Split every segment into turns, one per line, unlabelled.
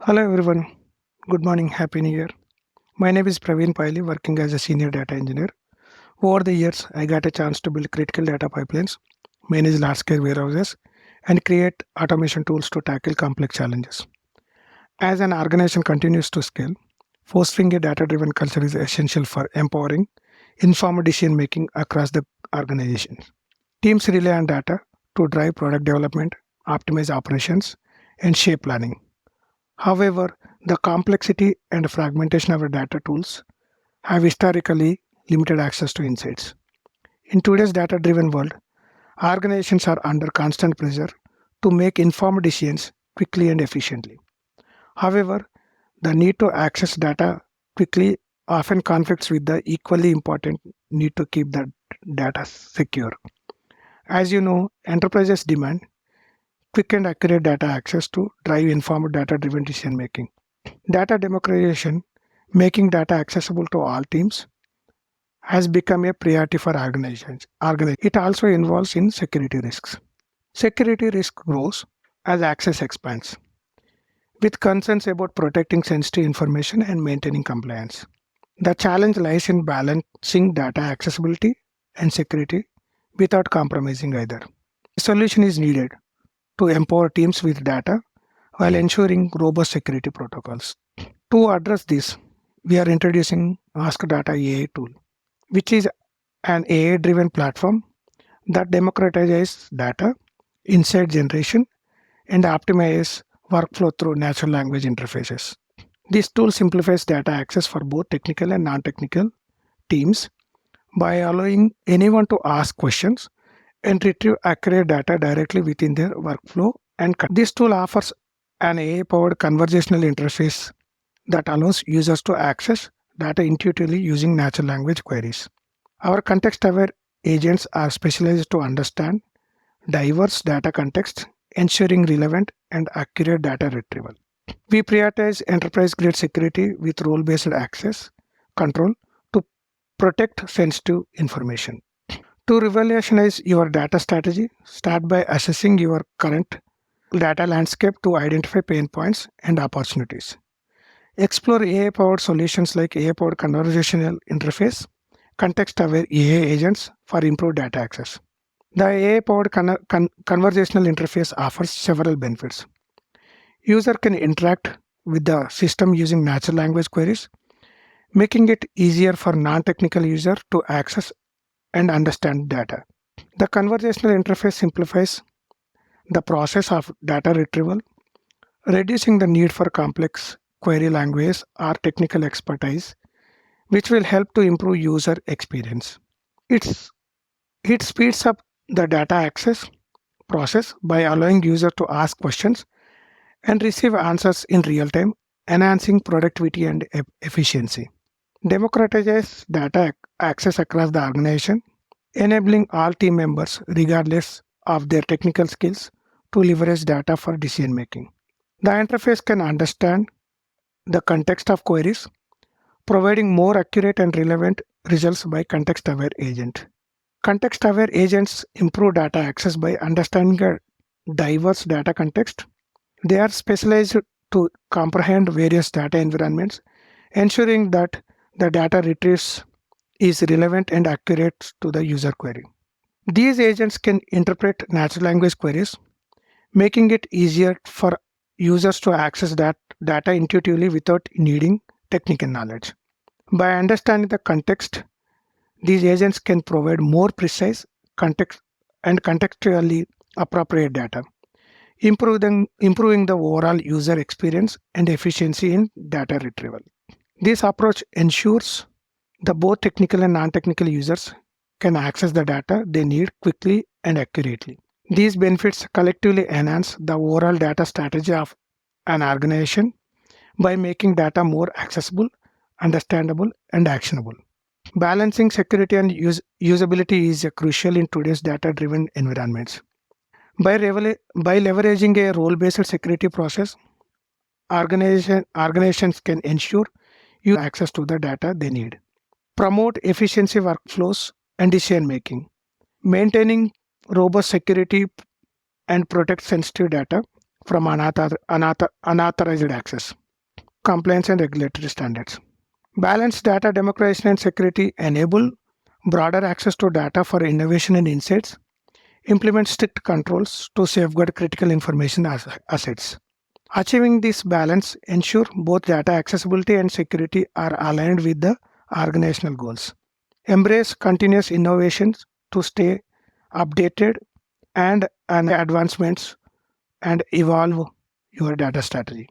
Hello everyone. Good morning. Happy New Year. My name is Praveen Payili, working as a senior data engineer. Over the years, I got a chance to build critical data pipelines, manage large-scale warehouses, and create automation tools to tackle complex challenges. As an organization continues to scale, fostering a data-driven culture is essential for empowering informed decision-making across the organization. Teams rely on data to drive product development, optimize operations, and shape planning. However, the complexity and fragmentation of our data tools have historically limited access to insights. In today's data driven world, organizations are under constant pressure to make informed decisions quickly and efficiently. However, the need to access data quickly often conflicts with the equally important need to keep that data secure. As you know, enterprises demand quick and accurate data access to drive informed data driven decision making. Data democratization, making data accessible to all teams, has become a priority for organizations. It also involves in security risks. Security risk grows as access expands, with concerns about protecting sensitive information and maintaining compliance. The challenge lies in balancing data accessibility and security without compromising either. A solution is needed to empower teams with data while ensuring robust security protocols. To address this, we are introducing AskDataAI tool, which is an AI-driven platform that democratizes data, insight generation, and optimizes workflow through natural language interfaces. This tool simplifies data access for both technical and non-technical teams by allowing anyone to ask questions and retrieve accurate data directly within their workflow. And this tool offers an AI-powered conversational interface that allows users to access data intuitively using natural language queries. Our context-aware agents are specialized to understand diverse data contexts, ensuring relevant and accurate data retrieval. We prioritize enterprise-grade security with role-based access control to protect sensitive information. To revolutionize your data strategy, start by assessing your current data landscape to identify pain points and opportunities. Explore AI-powered solutions like AI-powered conversational interface, context-aware AI agents for improved data access. The AI-powered conversational interface offers several benefits. User can interact with the system using natural language queries, making it easier for non-technical user to access and understand data. The conversational interface simplifies the process of data retrieval, reducing the need for complex query language or technical expertise, which will help to improve user experience. It's, it speeds up the data access process by allowing users to ask questions and receive answers in real time, enhancing productivity and efficiency. Democratizes data access across the organization, enabling all team members, regardless of their technical skills, to leverage data for decision making. The interface can understand the context of queries, providing more accurate and relevant results by context-aware agent. Context-aware agents improve data access by understanding a diverse data context. They are specialized to comprehend various data environments, ensuring that the data retrieves is relevant and accurate to the user query. These agents can interpret natural language queries, making it easier for users to access that data intuitively without needing technical knowledge. By understanding the context, these agents can provide more precise context and contextually appropriate data, improving the overall user experience and efficiency in data retrieval. This approach ensures that both technical and non-technical users can access the data they need quickly and accurately. These benefits collectively enhance the overall data strategy of an organization by making data more accessible, understandable, and actionable. Balancing security and usability is crucial in today's data-driven environments. By leveraging a role-based security process, organizations can ensure you access to the data they need. Promote efficiency workflows and decision making. Maintaining robust security and protect sensitive data from unauthorized access, compliance and regulatory standards. Balanced data democratization and security enable broader access to data for innovation and insights, implement strict controls to safeguard critical information assets. Achieving this balance ensure both data accessibility and security are aligned with the organizational goals. Embrace continuous innovations to stay updated and advancements and evolve your data strategy.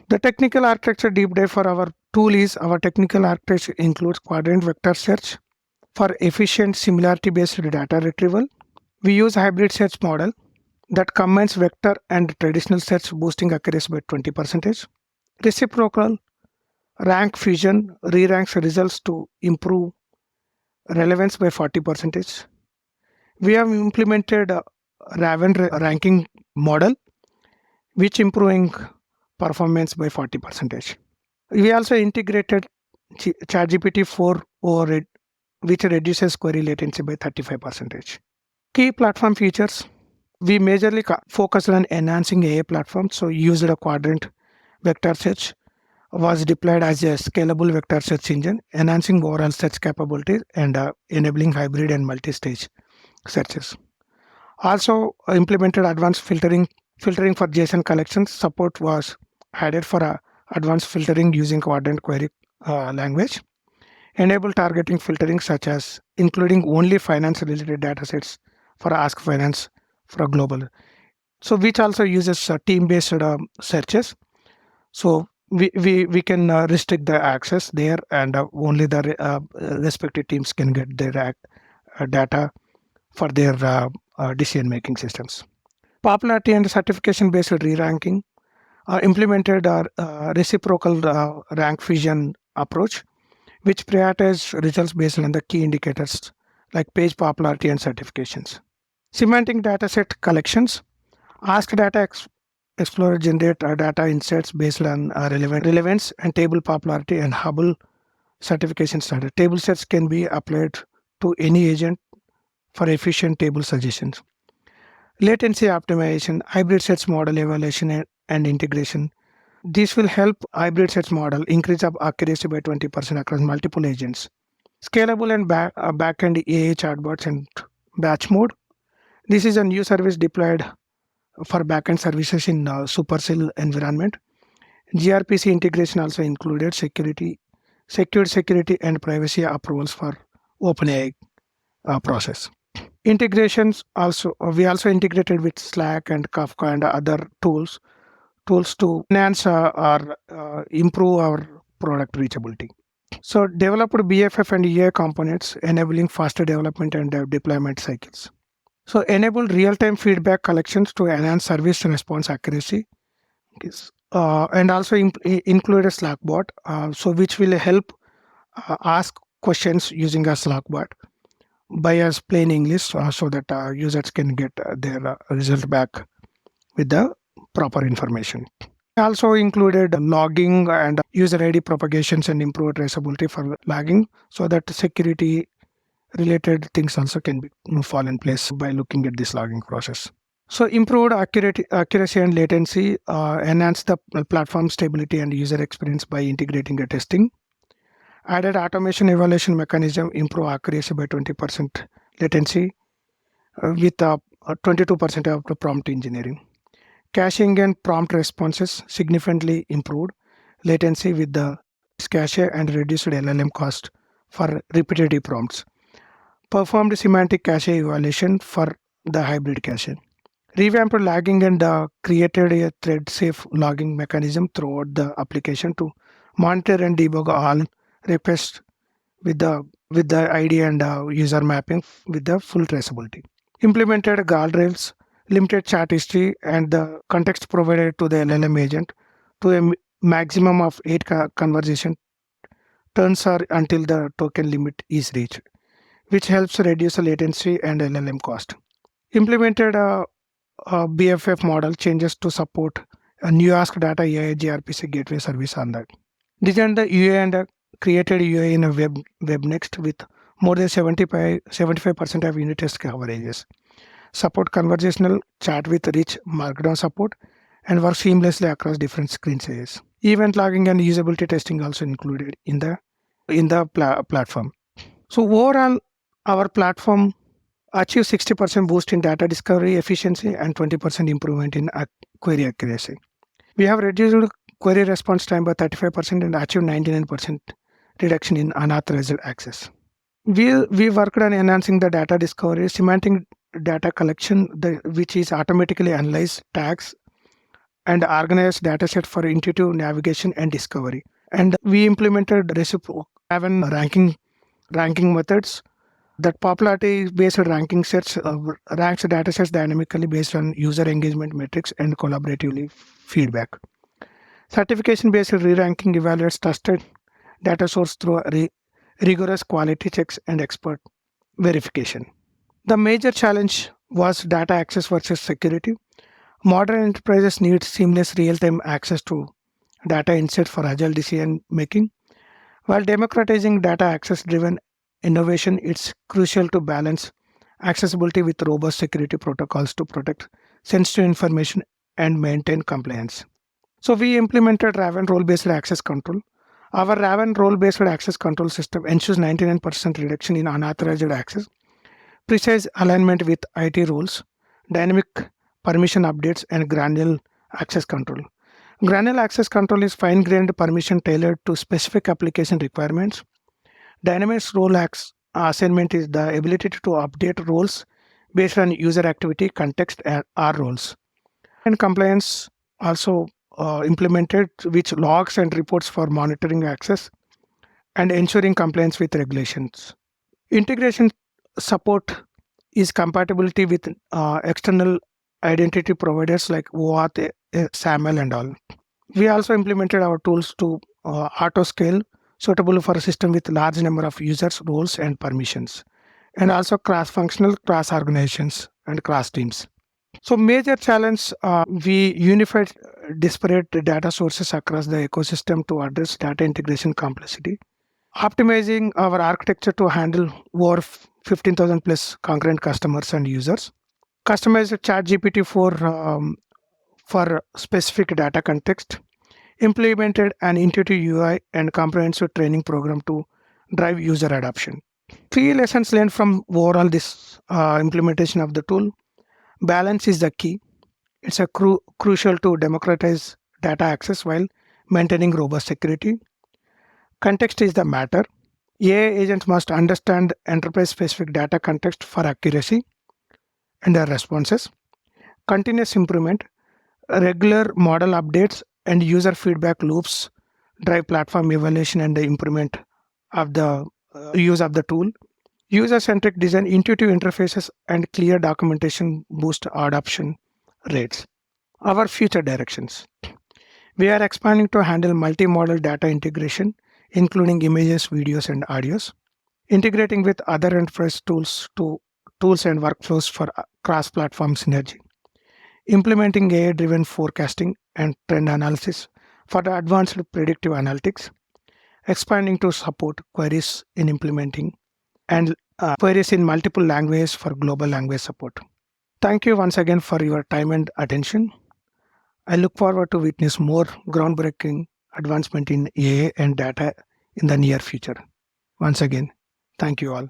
The technical architecture deep dive for our tool is our technical architecture includes quadrant vector search for efficient similarity based data retrieval. We use hybrid search model that combines vector and traditional search, boosting accuracy by 20%. Reciprocal rank fusion re-ranks results to improve relevance by 40%. We have implemented a Raven ranking model which improving performance by 40%. We also integrated ChatGPT 4 over it, which reduces query latency by 35%. Key platform features. We majorly focused on enhancing AI platforms, so used a quadrant vector search, was deployed as a scalable vector search engine, enhancing overall search capabilities and enabling hybrid and multi-stage searches. Also implemented advanced filtering for JSON collections. Support was added for advanced filtering using quadrant query language. Enable targeting filtering such as including only finance related datasets for Ask Finance for global. So which also uses team-based searches. So we can restrict the access there, and only the respective teams can get their data for their decision-making systems. Popularity and certification-based re-ranking implemented reciprocal rank fusion approach, which prioritize results based on the key indicators like page popularity and certifications. Semantic dataset collections. AskData Explorer generate data insights based on relevance and table popularity and Hubble certification standard. Table sets can be applied to any agent for efficient table suggestions. Latency optimization, hybrid sets model evaluation and integration. This will help hybrid sets model increase up accuracy by 20% across multiple agents. Scalable and backend AI chatbots and batch mode. This is a new service deployed for backend services in Supercell environment. gRPC integration also included secured security and privacy approvals for OpenAI process. Integrations also, we also integrated with Slack and Kafka and other tools to enhance or improve our product reachability. So developed BFF and EA components enabling faster development and deployment cycles. So enable real-time feedback collections to enhance service response accuracy. And also include a Slack bot, so which will help ask questions using a Slack bot by as plain English, so that users can get their result back with the proper information. Also included logging and user ID propagations and improved traceability for logging, so that security related things also can be fall in place by looking at this logging process. So improved accuracy and latency, enhance the platform stability and user experience by integrating a testing. Added automation evaluation mechanism, improve accuracy by 20%, latency with 22% of the prompt engineering. Caching and prompt responses significantly improved latency with the cache and reduced LLM cost for repetitive prompts. Performed semantic cache evaluation for the hybrid cache. Revamped logging and created a thread-safe logging mechanism throughout the application to monitor and debug all requests with the ID and user mapping with the full traceability. Implemented guardrails, limited chat history, and the context provided to the LLM agent to a maximum of 8 conversation turns or until the token limit is reached, which helps reduce the latency and LLM cost. Implemented BFF model changes to support a new AskDataAI gRPC gateway service on that. Designed the UA and created UA in a WebNext with more than 75% of unit test coverages. Support conversational chat with rich markdown support and work seamlessly across different screen sizes. Event logging and usability testing also included in the platform. So overall, our platform achieved 60% boost in data discovery efficiency and 20% improvement in query accuracy. We have reduced query response time by 35% and achieved 99% reduction in unauthorized access. We worked on enhancing the data discovery, semantic data collection, which is automatically analyze tags and organize dataset for intuitive navigation and discovery. And we implemented reciprocal ranking methods that popularity based ranking sets ranks datasets dynamically based on user engagement metrics and collaboratively feedback. Certification based re-ranking evaluates trusted data source through rigorous quality checks and expert verification. The major challenge was data access versus security. Modern enterprises need seamless real-time access to data insights for agile decision making. While democratizing data access-driven innovation, it's crucial to balance accessibility with robust security protocols to protect sensitive information and maintain compliance. So we implemented Raven role-based access control. Our Raven role-based access control system ensures 99% reduction in unauthorized access, precise alignment with IT rules, dynamic permission updates, and granular access control. Granular access control is fine-grained permission tailored to specific application requirements. Dynamic role assignment is the ability to update roles based on user activity, context, and R roles. And compliance also implemented, which logs and reports for monitoring access and ensuring compliance with regulations. Integration support is compatibility with external identity providers like OAuth, SAML, and all. We also implemented our tools to auto scale, suitable for a system with large number of users, roles, and permissions, and also cross-functional, cross-organizations, and cross-teams. So major challenge, we unified disparate data sources across the ecosystem to address data integration complexity. Optimizing our architecture to handle over 15,000 plus concurrent customers and users. Customized ChatGPT for specific data context. Implemented an intuitive UI and comprehensive training program to drive user adoption. Three lessons learned from overall this implementation of the tool. Balance is the key. It's a crucial to democratize data access while maintaining robust security. Context is the matter. AI agents must understand enterprise-specific data context for accuracy and their responses. Continuous improvement, regular model updates, and user feedback loops drive platform evaluation and the improvement of the use of the tool. User-centric design, intuitive interfaces, and clear documentation boost adoption rates. Our future directions. We are expanding to handle multi-modal data integration, including images, videos, and audios. Integrating with other enterprise tools and workflows for cross-platform synergy. Implementing AI-driven forecasting and trend analysis for the advanced predictive analytics. Expanding to support queries in implementing and queries in multiple languages for global language support. Thank you once again for your time and attention. I look forward to witness more groundbreaking advancement in AI and data in the near future. Once again, thank you all.